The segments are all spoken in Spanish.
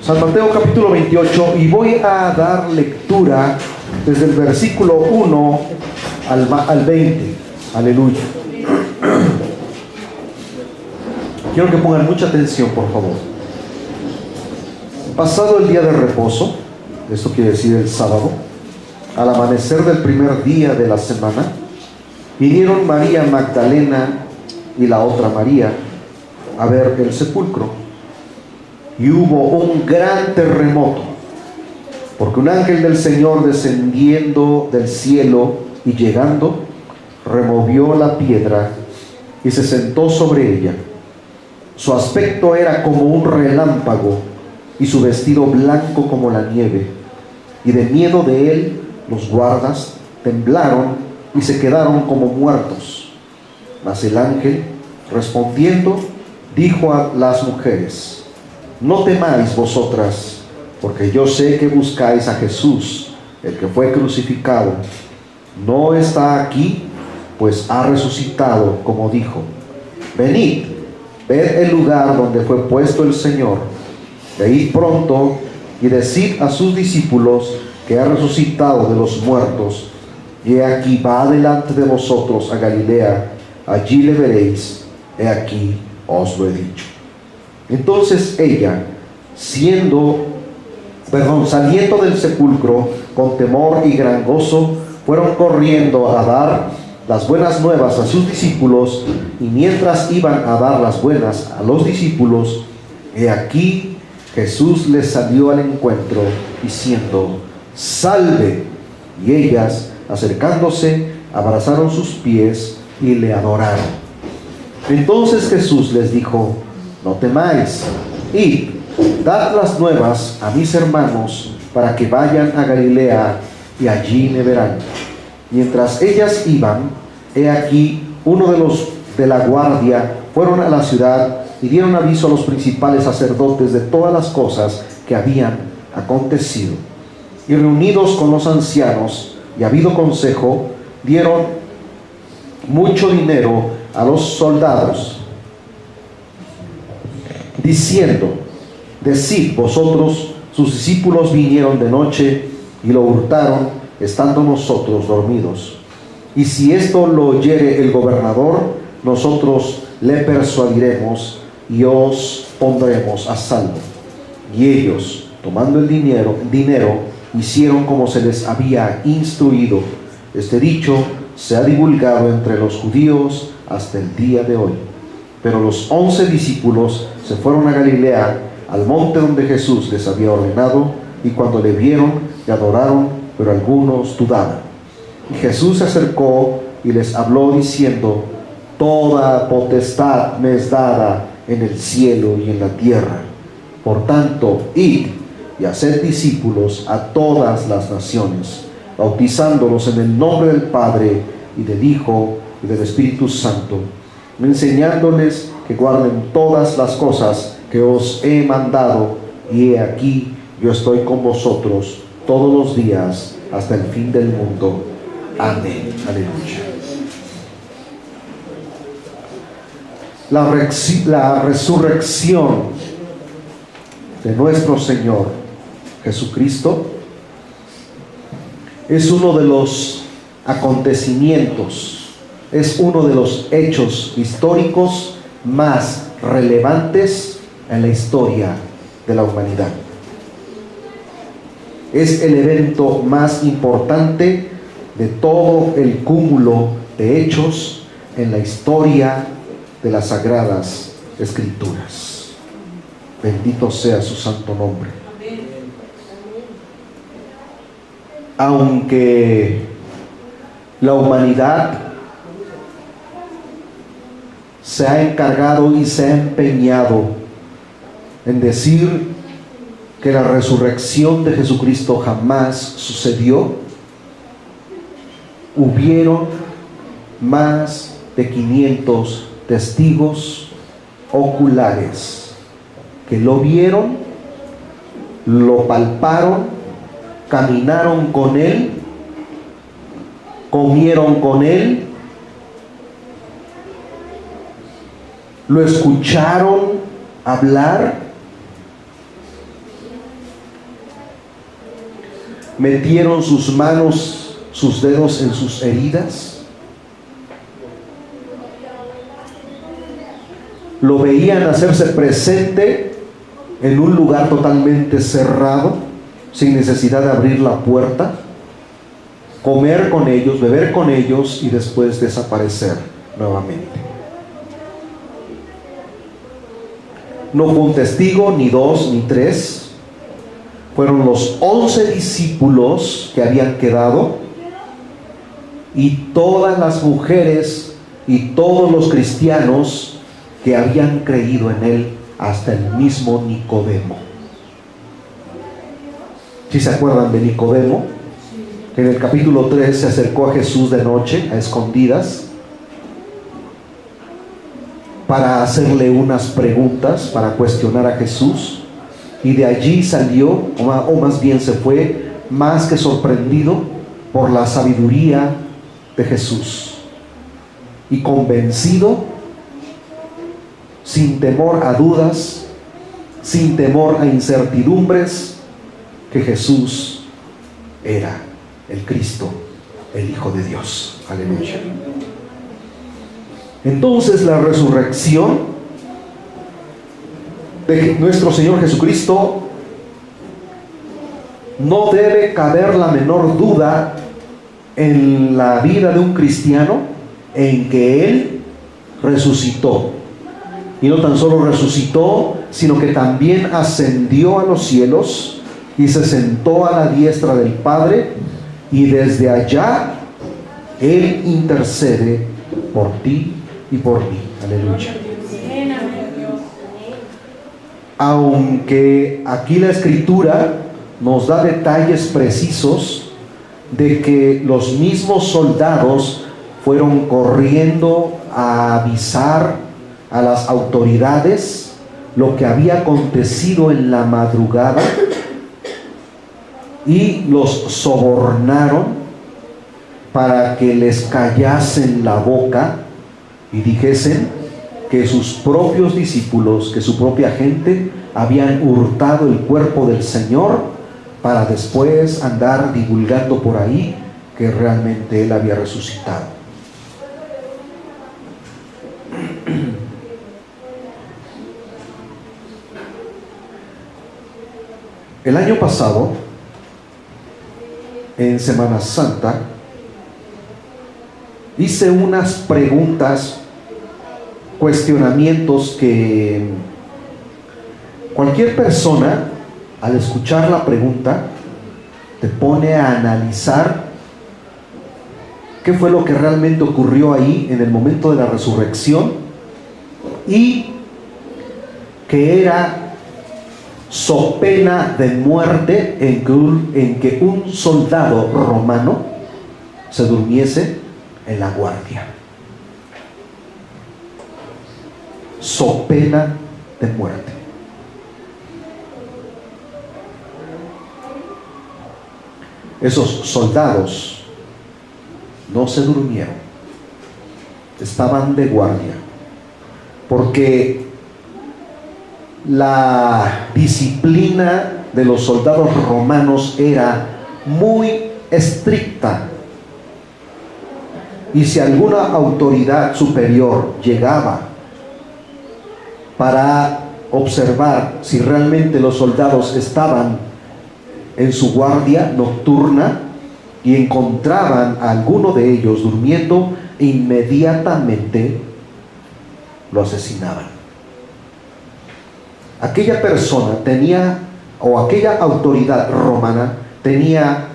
San Mateo capítulo 28, y voy a dar lectura desde el versículo 1 al 20. Aleluya. Quiero que pongan mucha atención, por favor. Pasado el día de reposo, esto quiere decir el sábado, al amanecer del primer día de la semana, vinieron María Magdalena y la otra María a ver el sepulcro. Y hubo un gran terremoto, porque un ángel del Señor, descendiendo del cielo y llegando, removió la piedra y se sentó sobre ella. Su aspecto era como un relámpago y su vestido blanco como la nieve. Y de miedo de él, los guardas temblaron y se quedaron como muertos. Mas el ángel, respondiendo, dijo a las mujeres: no temáis vosotras, porque yo sé que buscáis a Jesús, el que fue crucificado. No está aquí, pues ha resucitado, como dijo. Venid, ved el lugar donde fue puesto el Señor. Id pronto y decid a sus discípulos que ha resucitado de los muertos. Y he aquí va delante de vosotros a Galilea, allí le veréis. He aquí os lo he dicho. Entonces ella, saliendo del sepulcro con temor y gran gozo, fueron corriendo a dar las buenas nuevas a sus discípulos. Y mientras iban a dar las buenas a los discípulos, he aquí Jesús les salió al encuentro diciendo: salve. Y ellas, acercándose, abrazaron sus pies y le adoraron. Entonces Jesús les dijo: no temáis, id, dad las nuevas a mis hermanos, para que vayan a Galilea, y allí me verán. Mientras ellas iban, he aquí uno de los de la guardia fueron a la ciudad y dieron aviso a los principales sacerdotes de todas las cosas que habían acontecido. Y reunidos con los ancianos y habido consejo, dieron mucho dinero a los soldados, diciendo: decid vosotros, sus discípulos vinieron de noche y lo hurtaron, estando nosotros dormidos. Y si esto lo oyere el gobernador, nosotros le persuadiremos y os pondremos a salvo. Y ellos, tomando el dinero, hicieron como se les había instruido. Este dicho se ha divulgado entre los judíos hasta el día de hoy. Pero los 11 discípulos se fueron a Galilea, al monte donde Jesús les había ordenado, y cuando le vieron, le adoraron, pero algunos dudaban. Y Jesús se acercó y les habló diciendo: toda potestad me es dada en el cielo y en la tierra. Por tanto, id y haced discípulos a todas las naciones, bautizándolos en el nombre del Padre y del Hijo y del Espíritu Santo, enseñándoles que guarden todas las cosas que os he mandado, y he aquí yo estoy con vosotros todos los días hasta el fin del mundo. Amén. Aleluya. La resurrección de nuestro Señor Jesucristo es uno de los acontecimientos, es uno de los hechos históricos más relevantes en la historia de la humanidad. Es el evento más importante de todo el cúmulo de hechos en la historia de las Sagradas Escrituras. Bendito sea su santo nombre. Aunque la humanidad se ha encargado y se ha empeñado en decir que la resurrección de Jesucristo jamás sucedió, hubieron más de 500 testigos oculares que lo vieron, lo palparon, caminaron con él, comieron con él, lo escucharon hablar metieron sus manos, sus dedos en sus heridas. Lo veían hacerse presente en un lugar totalmente cerrado, sin necesidad de abrir la puerta, comer con ellos, beber con ellos y después desaparecer nuevamente. No fue un testigo, ni dos, ni tres. Fueron los 11 discípulos que habían quedado, y todas las mujeres y todos los cristianos que habían creído en él, hasta el mismo Nicodemo. ¿Sí se acuerdan de Nicodemo? Que en el capítulo 3 se acercó a Jesús de noche, a escondidas, para hacerle unas preguntas, para cuestionar a Jesús, y de allí salió, o más bien se fue, más que sorprendido por la sabiduría de Jesús, y convencido, sin temor a dudas, sin temor a incertidumbres, que Jesús era el Cristo, el Hijo de Dios. Aleluya. Entonces la resurrección de nuestro Señor Jesucristo, no debe caber la menor duda en la vida de un cristiano, en que Él resucitó. Y no tan solo resucitó, sino que también ascendió a los cielos y se sentó a la diestra del Padre, y desde allá Él intercede por ti y por mí. Aleluya. Aunque aquí la Escritura nos da detalles precisos de que los mismos soldados fueron corriendo a avisar a las autoridades lo que había acontecido en la madrugada, y los sobornaron para que les callasen la boca y dijesen que sus propios discípulos, que su propia gente habían hurtado el cuerpo del Señor, para después andar divulgando por ahí que realmente Él había resucitado. El año pasado, en Semana Santa, hice unas preguntas, cuestionamientos que cualquier persona, al escuchar la pregunta, te pone a analizar qué fue lo que realmente ocurrió ahí en el momento de la resurrección, y que era so pena de muerte en que un soldado romano se durmiese en la guardia. So pena de muerte. Esos soldados no se durmieron, estaban de guardia, porque la disciplina de los soldados romanos era muy estricta, y si alguna autoridad superior llegaba para observar si realmente los soldados estaban en su guardia nocturna y encontraban a alguno de ellos durmiendo, inmediatamente lo asesinaban. Aquella persona tenía, o aquella autoridad romana tenía,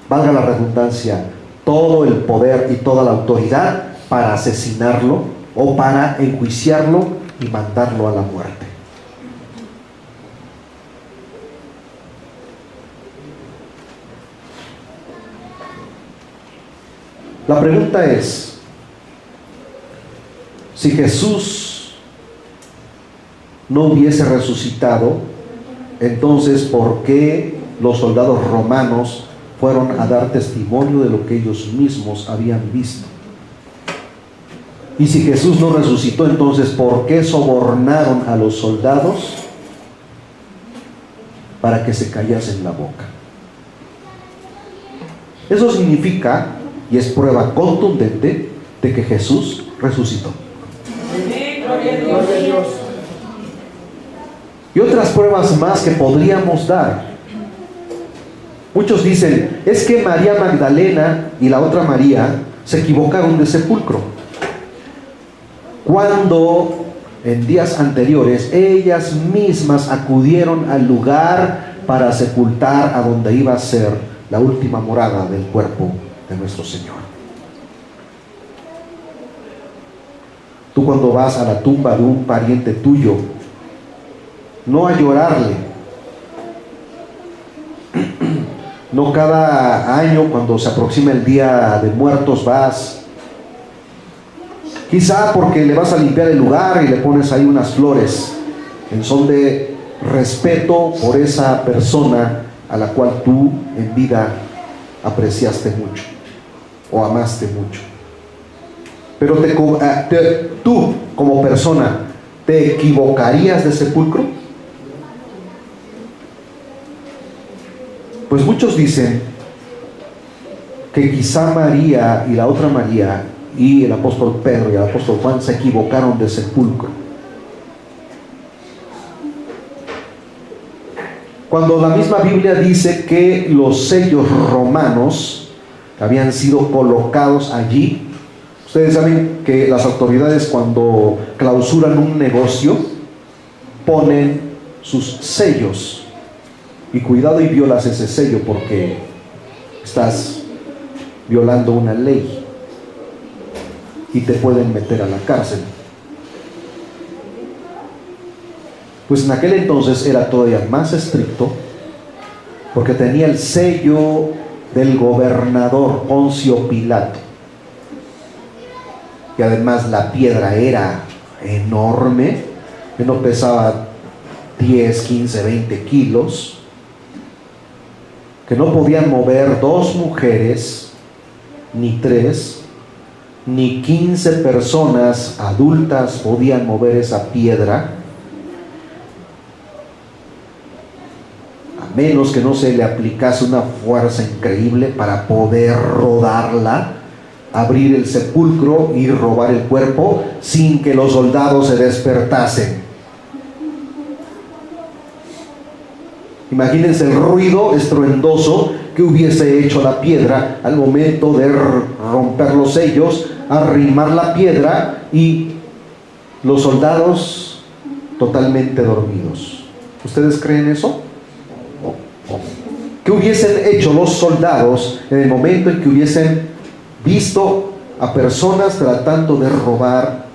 valga la redundancia, todo el poder y toda la autoridad para asesinarlo o para enjuiciarlo y mandarlo a la muerte. La pregunta es, si Jesús no hubiese resucitado, entonces ¿por qué los soldados romanos fueron a dar testimonio de lo que ellos mismos habían visto? Y si Jesús no resucitó, entonces ¿por qué sobornaron a los soldados para que se callasen la boca? Eso significa, y es prueba contundente, de que Jesús resucitó. Y otras pruebas más que podríamos dar. Muchos dicen, es que María Magdalena y la otra María se equivocaron de sepulcro, cuando en días anteriores ellas mismas acudieron al lugar para sepultar a donde iba a ser la última morada del cuerpo de nuestro Señor. Tú, cuando vas a la tumba de un pariente tuyo, no a llorarle, no cada año cuando se aproxima el Día de Muertos vas, quizá porque le vas a limpiar el lugar y le pones ahí unas flores en son de respeto por esa persona a la cual tú en vida apreciaste mucho o amaste mucho. Pero tú como persona, ¿te equivocarías de sepulcro? Pues muchos dicen que quizá María y la otra María y el apóstol Pedro y el apóstol Juan se equivocaron de sepulcro. Cuando la misma Biblia dice que los sellos romanos habían sido colocados allí. Ustedes saben que las autoridades, cuando clausuran un negocio, ponen sus sellos. Y cuidado y violas ese sello, porque estás violando una ley y te pueden meter a la cárcel. Pues en aquel entonces era todavía más estricto, porque tenía el sello del gobernador Poncio Pilato. Y además la piedra era enorme, que no pesaba 10, 15, 20 kilos, que no podían mover 2 mujeres, ni 3, ni 15 personas adultas podían mover esa piedra, a menos que no se le aplicase una fuerza increíble para poder rodarla, abrir el sepulcro y robar el cuerpo sin que los soldados se despertasen. Imagínense el ruido estruendoso que hubiese hecho la piedra al momento de romper los sellos, arrimar la piedra y los soldados totalmente dormidos. ¿Ustedes creen eso? ¿Qué hubiesen hecho los soldados en el momento en que hubiesen visto a personas tratando de robar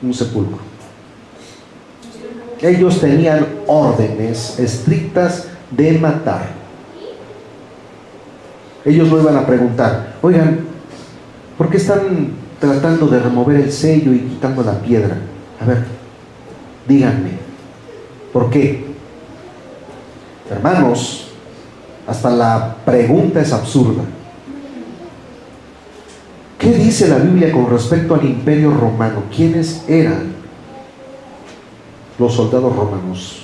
un sepulcro? Ellos tenían órdenes estrictas de matar. Ellos no iban a preguntar, oigan, ¿por qué están tratando de remover el sello y quitando la piedra? A ver, díganme, ¿por qué? Hermanos, hasta la pregunta es absurda. ¿Qué dice la Biblia con respecto al Imperio Romano? ¿Quiénes eran los soldados romanos?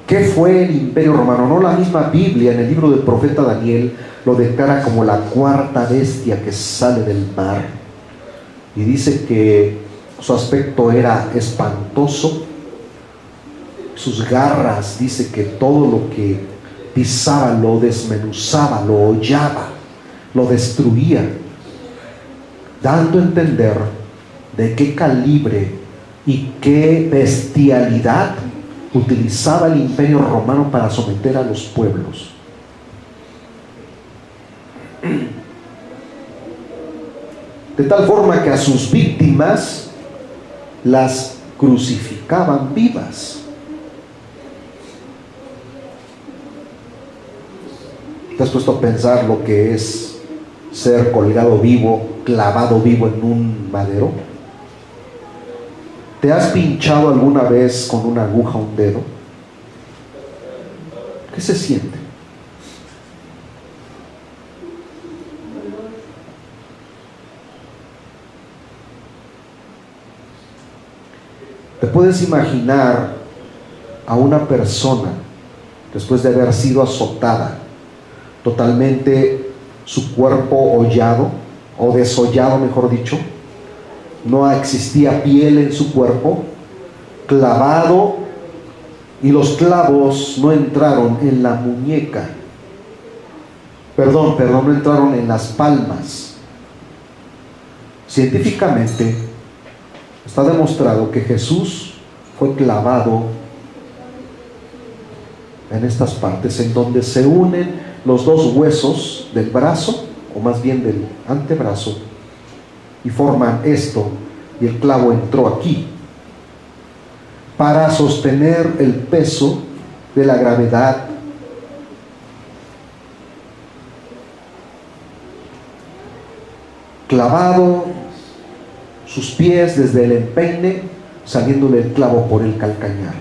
¿Qué fue el Imperio Romano? No, la misma Biblia en el libro del profeta Daniel lo declara como la 4ª bestia que sale del mar, y dice que su aspecto era espantoso, sus garras, dice que todo lo que pisaba lo desmenuzaba, lo hollaba, lo destruía, dando a entender de qué calibre y qué bestialidad utilizaba el Imperio Romano para someter a los pueblos. De tal forma que a sus víctimas las crucificaban vivas. ¿Te has puesto a pensar lo que es ser colgado vivo, clavado vivo en un madero? ¿Te has pinchado alguna vez con una aguja un dedo? ¿Qué se siente? ¿Te puedes imaginar a una persona, después de haber sido azotada, totalmente su cuerpo hollado, o desollado mejor dicho, no existía piel en su cuerpo, clavado, y los clavos no entraron en la muñeca, no entraron en las palmas. Científicamente está demostrado que Jesús fue clavado en estas partes, en donde se unen los dos huesos del brazo, o más bien del antebrazo, y forman esto, y el clavo entró aquí para sostener el peso de la gravedad clavado, sus pies desde el empeine, saliéndole el clavo por el calcañar.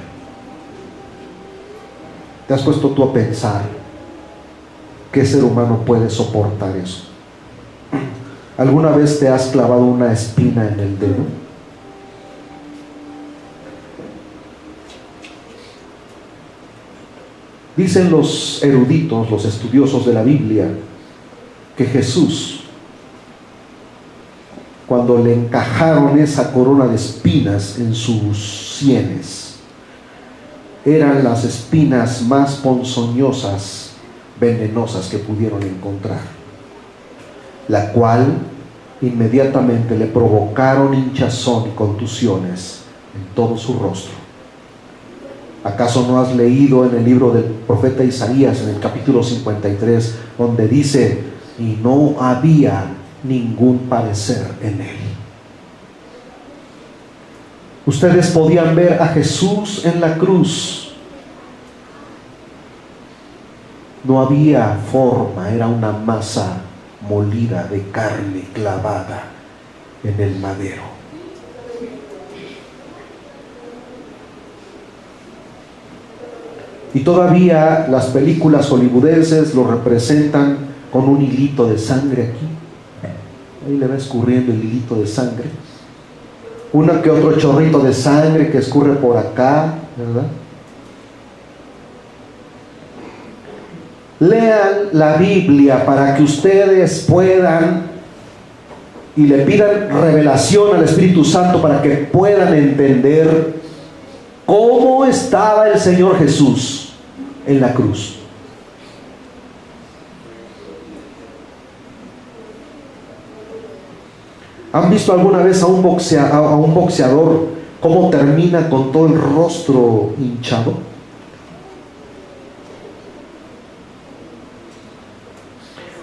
¿Te has puesto tú a pensar qué ser humano puede soportar eso? ¿Alguna vez te has clavado una espina en el dedo? Dicen los eruditos, los estudiosos de la Biblia, que Jesús, cuando le encajaron esa corona de espinas en sus sienes, eran las espinas más ponzoñosas, venenosas que pudieron encontrar, la cual inmediatamente le provocaron hinchazón y contusiones en todo su rostro. ¿Acaso no has leído en el libro del profeta Isaías, en el capítulo 53, donde dice: y no había ningún parecer en él? Ustedes podían ver a Jesús en la cruz. No había forma, era una masa molida de carne clavada en el madero. Y todavía las películas hollywoodenses lo representan con un hilito de sangre aquí. Ahí le va escurriendo el hilito de sangre. Uno que otro chorrito de sangre que escurre por acá, ¿verdad? Lean la Biblia para que ustedes puedan y le pidan revelación al Espíritu Santo para que puedan entender cómo estaba el Señor Jesús en la cruz. ¿Han visto alguna vez a un boxeador cómo termina con todo el rostro hinchado?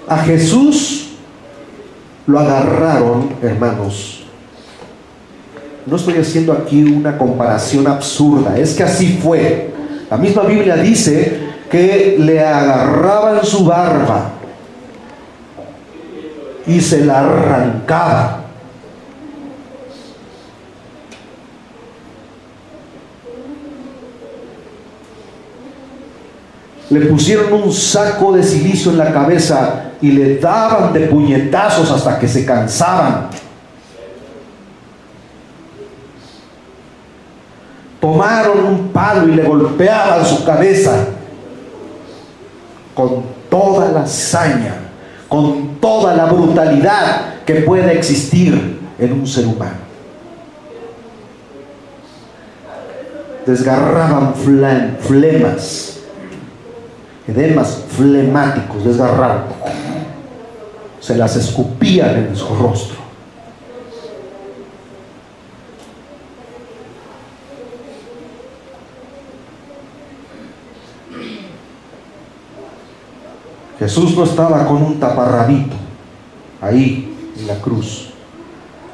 A Jesús lo agarraron, hermanos. No estoy haciendo aquí una comparación absurda, es que así fue. La misma Biblia dice que le agarraban su barba y se la arrancaba. Le pusieron un saco de silicio en la cabeza y le daban de puñetazos hasta que se cansaban. Tomaron un palo y le golpeaban su cabeza con toda la saña, con toda la brutalidad que puede existir en un ser humano. Desgarraban flemas, edemas flemáticos, desgarraban, se las escupían en su rostro. Jesús no estaba con un taparrabito ahí en la cruz,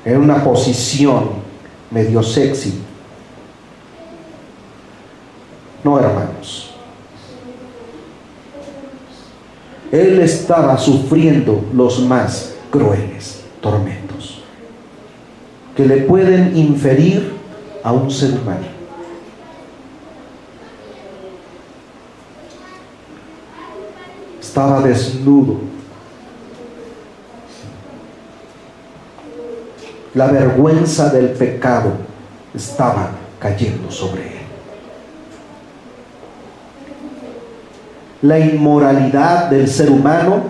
en una posición medio sexy. No, hermanos. Él estaba sufriendo los más crueles tormentos que le pueden inferir a un ser humano. Estaba desnudo. La vergüenza del pecado estaba cayendo sobre él. La inmoralidad del ser humano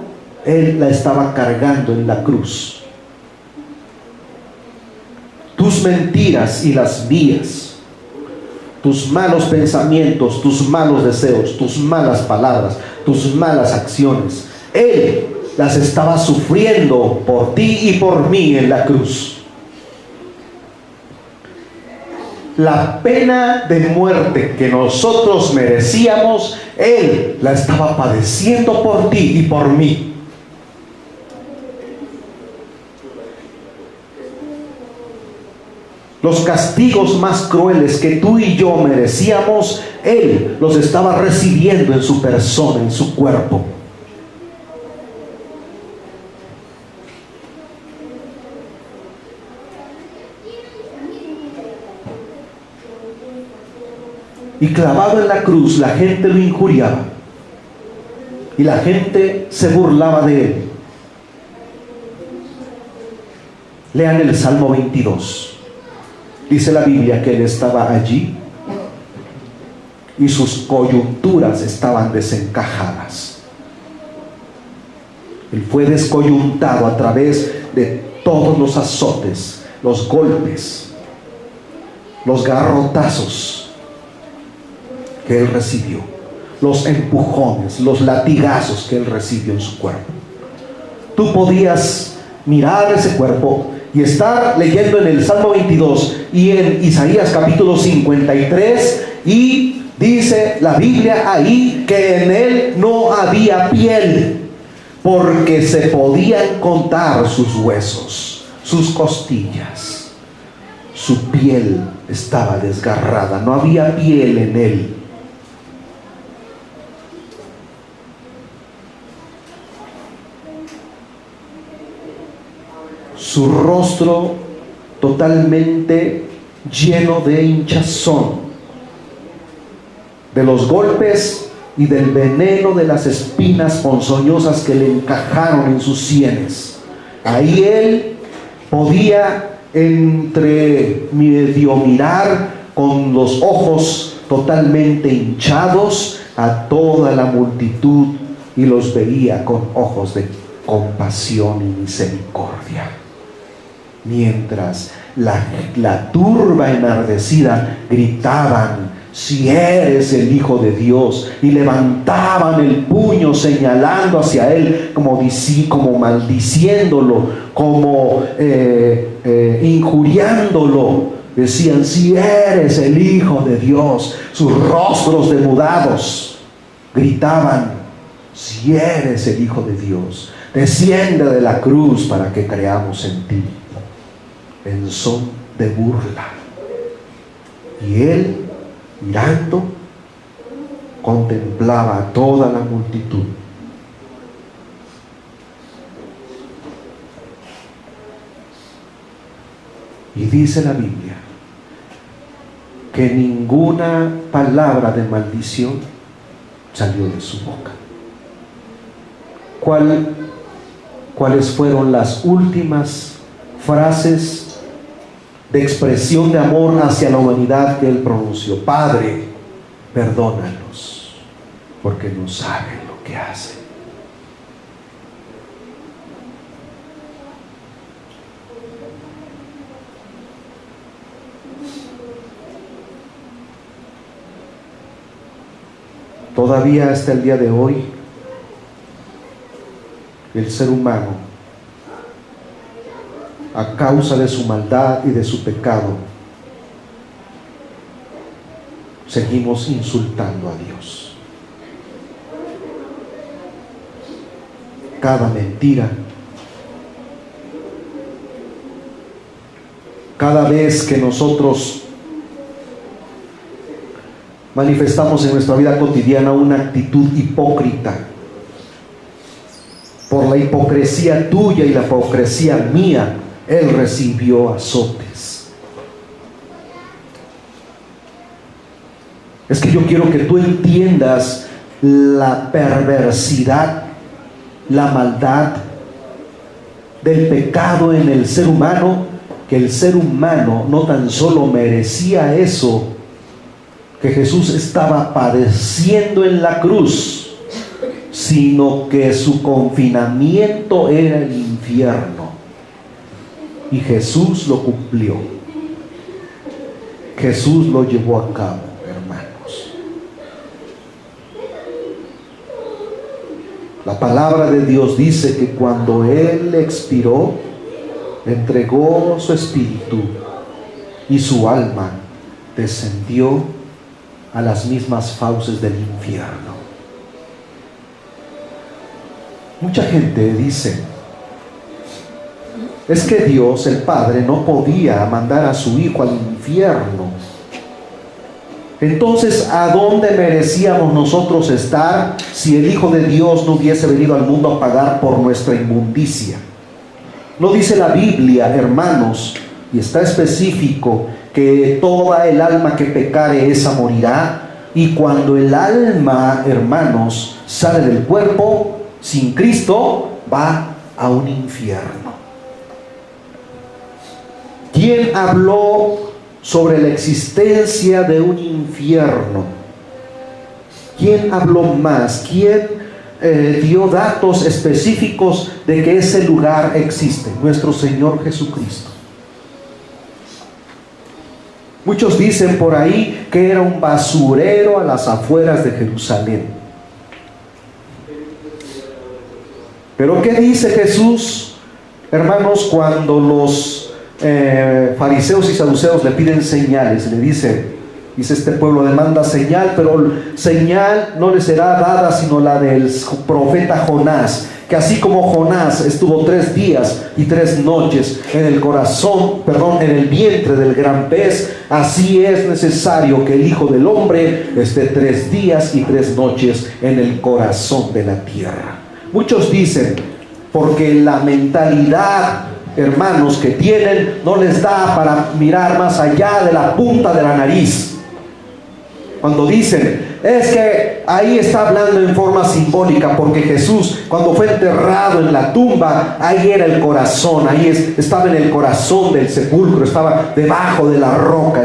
Él la estaba cargando en la cruz. Tus mentiras y las mías, tus malos pensamientos, tus malos deseos, tus malas palabras, tus malas acciones, Él las estaba sufriendo por ti y por mí en la cruz. La pena de muerte que nosotros merecíamos, Él la estaba padeciendo por ti y por mí. Los castigos más crueles que tú y yo merecíamos, Él los estaba recibiendo en su persona, en su cuerpo. Y clavado en la cruz, la gente lo injuriaba y la gente se burlaba de Él. Lean el Salmo 22. Dice la Biblia que Él estaba allí y sus coyunturas estaban desencajadas. Él fue descoyuntado a través de todos los azotes, los golpes, los garrotazos que Él recibió, los empujones, los latigazos que Él recibió en su cuerpo. Tú podías mirar ese cuerpo y estar leyendo en el Salmo 22 y en Isaías capítulo 53, y dice la Biblia ahí que en Él no había piel, porque se podían contar sus huesos, sus costillas. Su piel estaba desgarrada, no había piel en Él. Su rostro totalmente lleno de hinchazón, de los golpes y del veneno de las espinas ponzoñosas que le encajaron en sus sienes. Ahí Él podía entre medio mirar con los ojos totalmente hinchados a toda la multitud y los veía con ojos de compasión y misericordia. Mientras la turba enardecida gritaban: si eres el Hijo de Dios, y levantaban el puño señalando hacia Él, como maldiciéndolo, como injuriándolo. Decían: si eres el Hijo de Dios. Sus rostros demudados gritaban: si eres el Hijo de Dios, desciende de la cruz para que creamos en ti. En son de burla. Y Él, mirando, contemplaba a toda la multitud. Y dice la Biblia que ninguna palabra de maldición salió de su boca. ¿Cuáles fueron las últimas frases de expresión de amor hacia la humanidad que Él pronunció? Padre, perdónalos, porque no saben lo que hacen. Todavía hasta el día de hoy, el ser humano, a causa de su maldad y de su pecado, seguimos insultando a Dios. Cada mentira, cada vez que nosotros manifestamos en nuestra vida cotidiana una actitud hipócrita, por la hipocresía tuya y la hipocresía mía, Él recibió azotes. Es que yo quiero que tú entiendas la perversidad, la maldad del pecado en el ser humano, que el ser humano no tan solo merecía eso que Jesús estaba padeciendo en la cruz, sino que su confinamiento era el infierno. Y Jesús lo cumplió. Jesús lo llevó a cabo, hermanos. La palabra de Dios dice que cuando Él expiró, entregó su espíritu y su alma descendió a las mismas fauces del infierno. Mucha gente dice: es que Dios, el Padre, no podía mandar a su Hijo al infierno. Entonces, ¿a dónde merecíamos nosotros estar si el Hijo de Dios no hubiese venido al mundo a pagar por nuestra inmundicia? ¿No dice la Biblia, hermanos, y está específico, que toda el alma que pecare esa morirá? Y cuando el alma, hermanos, sale del cuerpo sin Cristo, va a un infierno. ¿Quién habló sobre la existencia de un infierno? ¿Quién habló más? ¿Quién dio datos específicos de que ese lugar existe? Nuestro Señor Jesucristo. Muchos dicen por ahí que era un basurero a las afueras de Jerusalén. Pero ¿qué dice Jesús, hermanos, cuando los fariseos y saduceos le piden señales? Le dice este pueblo demanda señal, pero señal no le será dada sino la del profeta Jonás, que así como Jonás estuvo 3 días y 3 noches en el vientre del gran pez, así es necesario que el Hijo del Hombre esté 3 días y 3 noches en el corazón de la tierra. Muchos dicen, porque la mentalidad, hermanos, que tienen no les da para mirar más allá de la punta de la nariz. Cuando dicen, es que ahí está hablando en forma simbólica, porque Jesús, cuando fue enterrado en la tumba, ahí era el corazón, estaba en el corazón del sepulcro, estaba debajo de la roca,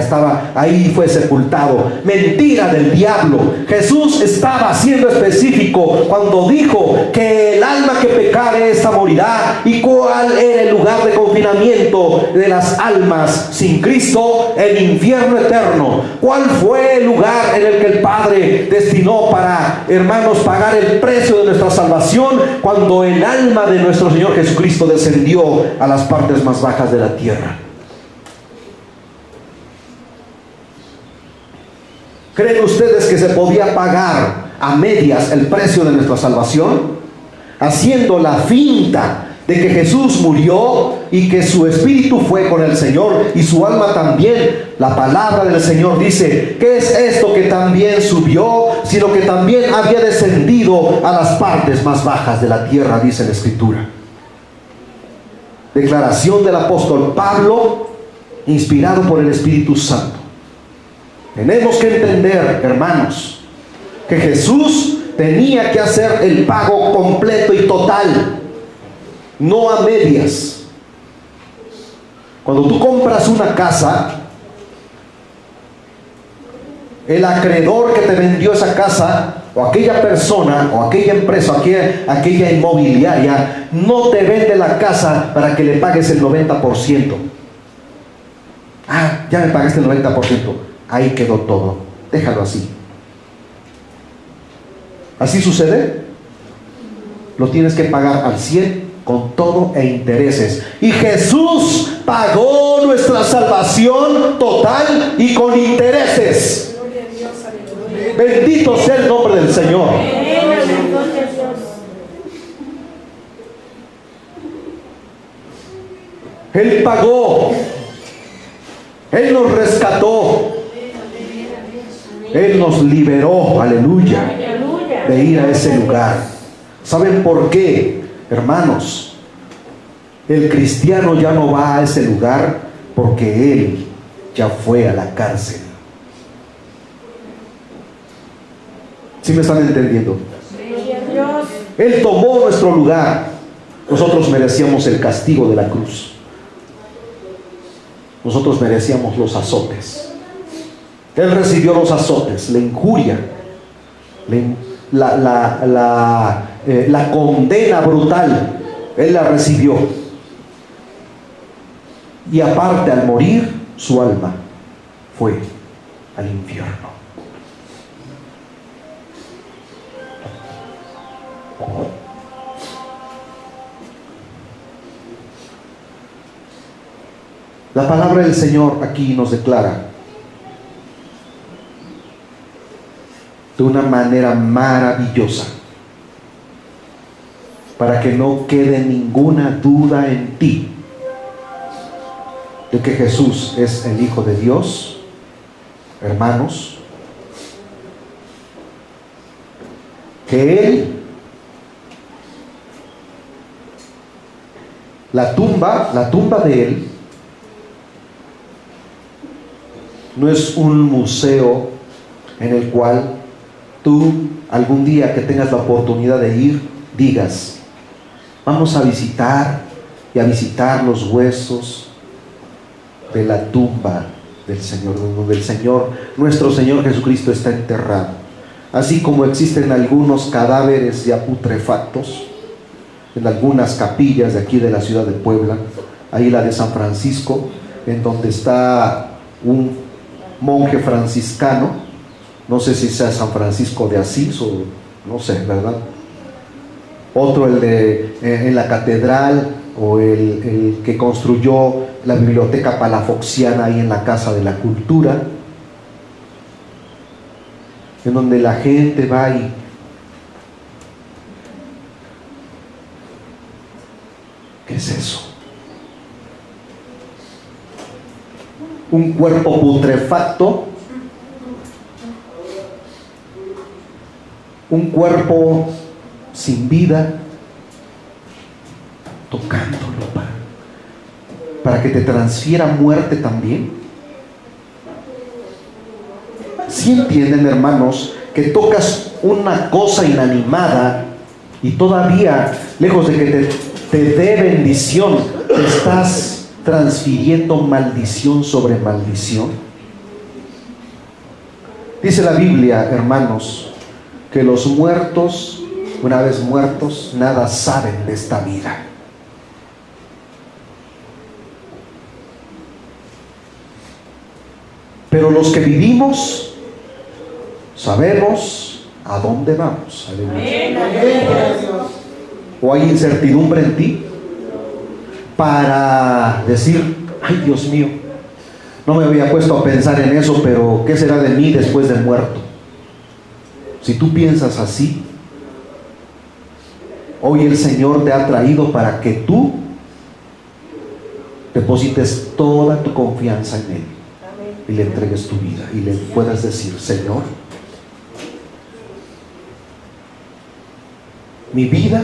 ahí fue sepultado. Mentira del diablo. Jesús estaba siendo específico cuando dijo que el alma que pecare esta morirá. ¿Y cuál era el lugar de confinamiento de las almas sin Cristo? El infierno eterno. ¿Cuál fue el lugar en el que el Padre destinó para, hermanos, pagar el precio de nuestra salvación? Cuando el alma de nuestro Señor Jesucristo descendió a las partes más bajas de la tierra. ¿Creen ustedes que se podía pagar a medias el precio de nuestra salvación? Haciendo la finta de que Jesús murió y que su espíritu fue con el Señor y su alma también. La palabra del Señor dice: ¿qué es esto que también subió? Sino que también había descendido a las partes más bajas de la tierra, dice la Escritura. Declaración del apóstol Pablo, inspirado por el Espíritu Santo. Tenemos que entender, hermanos, que Jesús tenía que hacer el pago completo y total, no a medias. Cuando tú compras una casa, el acreedor que te vendió esa casa, o aquella persona, o aquella empresa, o aquella inmobiliaria, no te vende la casa para que le pagues el 90%. Ah, ya me pagaste el 90%. Ahí quedó todo. Déjalo así. ¿Así sucede? Lo tienes que pagar al 100%. Con todo e intereses. Y Jesús pagó nuestra salvación total y con intereses. Bendito sea el nombre del Señor. Él pagó. Él nos rescató. Él nos liberó, aleluya, de ir a ese lugar. ¿Saben por qué? Hermanos, el cristiano ya no va a ese lugar porque él ya fue a la cárcel. ¿Sí me están entendiendo? Él tomó nuestro lugar. Nosotros merecíamos el castigo de la cruz. Nosotros merecíamos los azotes. Él recibió los azotes, la injuria, la condena brutal, Él la recibió. Y aparte, al morir, su alma fue al infierno. La palabra del Señor aquí nos declara de una manera maravillosa, para que no quede ninguna duda en ti de que Jesús es el Hijo de Dios. Hermanos, que Él, la tumba de Él no es un museo en el cual tú, algún día que tengas la oportunidad de ir, digas: vamos a visitar y a visitar los huesos de la tumba del Señor, donde el Señor, nuestro Señor Jesucristo, está enterrado. Así como existen algunos cadáveres ya putrefactos en algunas capillas de aquí de la ciudad de Puebla, ahí la de San Francisco, en donde está un monje franciscano, no sé si sea San Francisco de Asís o no sé, ¿verdad? Otro, el de en la catedral, o el que construyó la biblioteca palafoxiana ahí en la Casa de la Cultura, en donde la gente va y ¿qué es eso? Un cuerpo putrefacto, un cuerpo sin vida, tocándolo para que te transfiera muerte también. ¿Sí entienden, hermanos, que tocas una cosa inanimada y todavía, lejos de que te dé bendición, te estás transfiriendo maldición sobre maldición? Dice la Biblia, hermanos, que los muertos, una vez muertos, nada saben de esta vida. Pero los que vivimos sabemos a dónde vamos. Aleluya. ¿O hay incertidumbre en ti para decir: ay, Dios mío, no me había puesto a pensar en eso, pero ¿qué será de mí después de muerto? Si tú piensas así, hoy el Señor te ha traído para que tú deposites toda tu confianza en Él y le entregues tu vida y le puedas decir: Señor, mi vida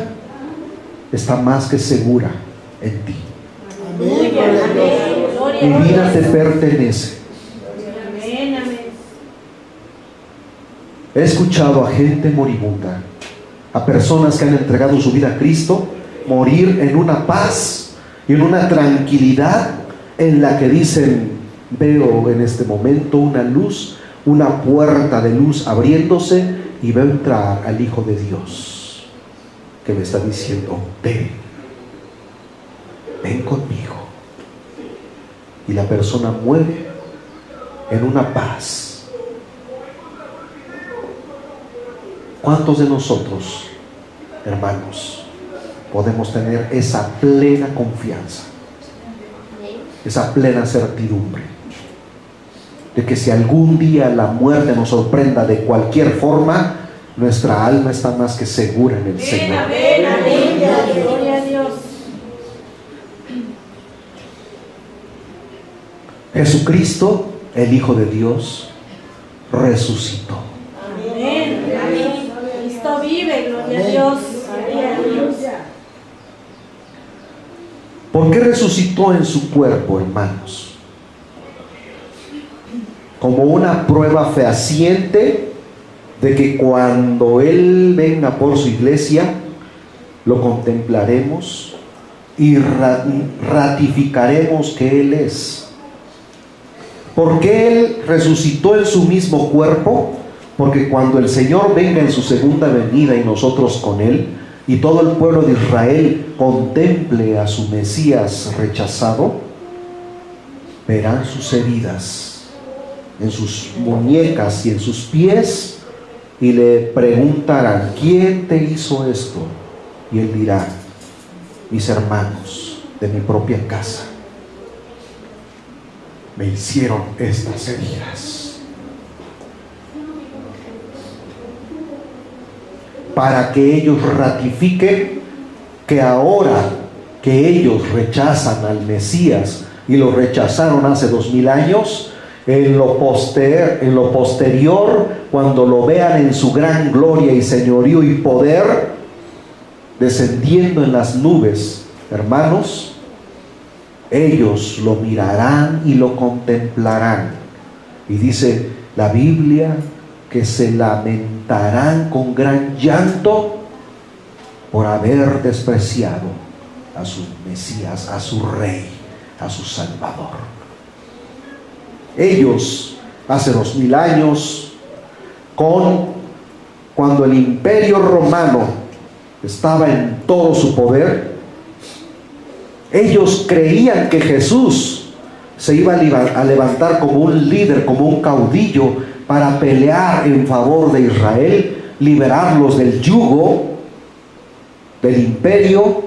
está más que segura en ti. Mi vida te pertenece. He escuchado a gente moribunda, a personas que han entregado su vida a Cristo, morir en una paz y en una tranquilidad en la que dicen: veo en este momento una luz, una puerta de luz abriéndose, y veo entrar al Hijo de Dios, que me está diciendo: ven conmigo. Y la persona muere en una paz. ¿Cuántos de nosotros, hermanos, podemos tener esa plena confianza, esa plena certidumbre de que si algún día la muerte nos sorprenda de cualquier forma, nuestra alma está más que segura en el Señor? Amén, amén, gloria a Dios. Jesucristo, el Hijo de Dios, resucitó. Amén, amén. Cristo vive, gloria a Dios. Gloria a Dios. ¿Por qué resucitó en su cuerpo, hermanos? Como una prueba fehaciente de que cuando Él venga por su iglesia, lo contemplaremos y ratificaremos que Él es. ¿Por qué Él resucitó en su mismo cuerpo? Porque cuando el Señor venga en su segunda venida y nosotros con Él, y todo el pueblo de Israel contemple a su Mesías rechazado, verán sus heridas en sus muñecas y en sus pies, y le preguntarán: ¿quién te hizo esto? Y él dirá: mis hermanos de mi propia casa me hicieron estas heridas. Para que ellos ratifiquen que ahora que ellos rechazan al Mesías, y lo rechazaron hace 2000 años, en lo posterior, cuando lo vean en su gran gloria y señorío y poder, descendiendo en las nubes, hermanos, ellos lo mirarán y lo contemplarán. Y dice la Biblia que se lamentarán con gran llanto por haber despreciado a su Mesías, a su Rey, a su Salvador. Ellos, hace 2000 años, cuando el Imperio Romano estaba en todo su poder, ellos creían que Jesús se iba a levantar como un líder, como un caudillo, para pelear en favor de Israel, liberarlos del yugo del imperio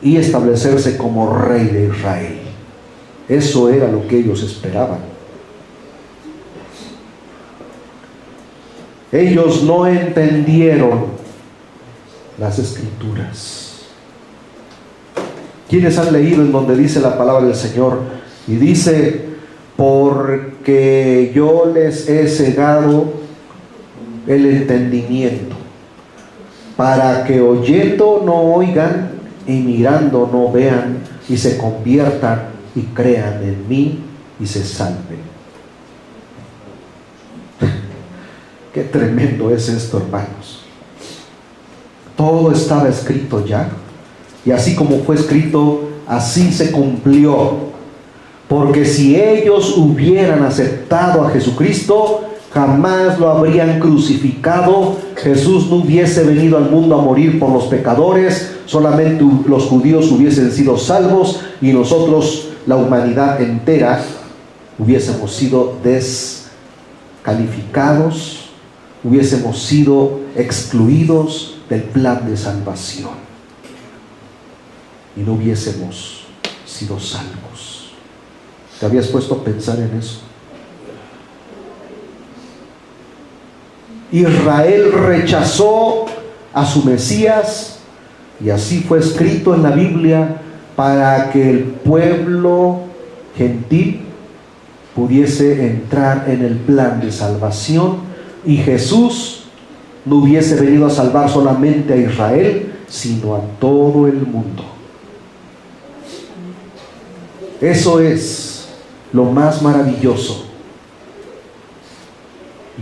y establecerse como rey de Israel. Eso era lo que ellos esperaban. Ellos no entendieron las Escrituras. ¿Quiénes han leído en donde dice la palabra del Señor? Y dice: porque yo les he cegado el entendimiento, para que oyendo no oigan, y mirando no vean, y se conviertan y crean en mí y se salven. Qué tremendo es esto, hermanos. Todo estaba escrito ya, y así como fue escrito, así se cumplió. Porque si ellos hubieran aceptado a Jesucristo, jamás lo habrían crucificado. Jesús no hubiese venido al mundo a morir por los pecadores, solamente los judíos hubiesen sido salvos, y nosotros, la humanidad entera, hubiésemos sido descalificados, hubiésemos sido excluidos del plan de salvación y no hubiésemos sido salvos. ¿Te habías puesto a pensar en eso? Israel rechazó a su Mesías, y así fue escrito en la Biblia, para que el pueblo gentil pudiese entrar en el plan de salvación, y Jesús no hubiese venido a salvar solamente a Israel, sino a todo el mundo. Eso es lo más maravilloso.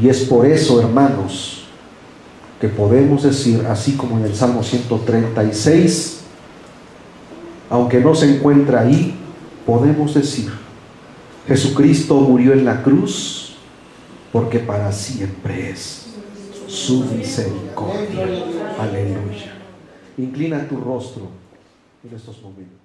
Y es por eso, hermanos, que podemos decir, así como en el Salmo 136, aunque no se encuentra ahí, podemos decir: Jesucristo murió en la cruz porque para siempre es su misericordia. Aleluya. Inclina tu rostro en estos momentos.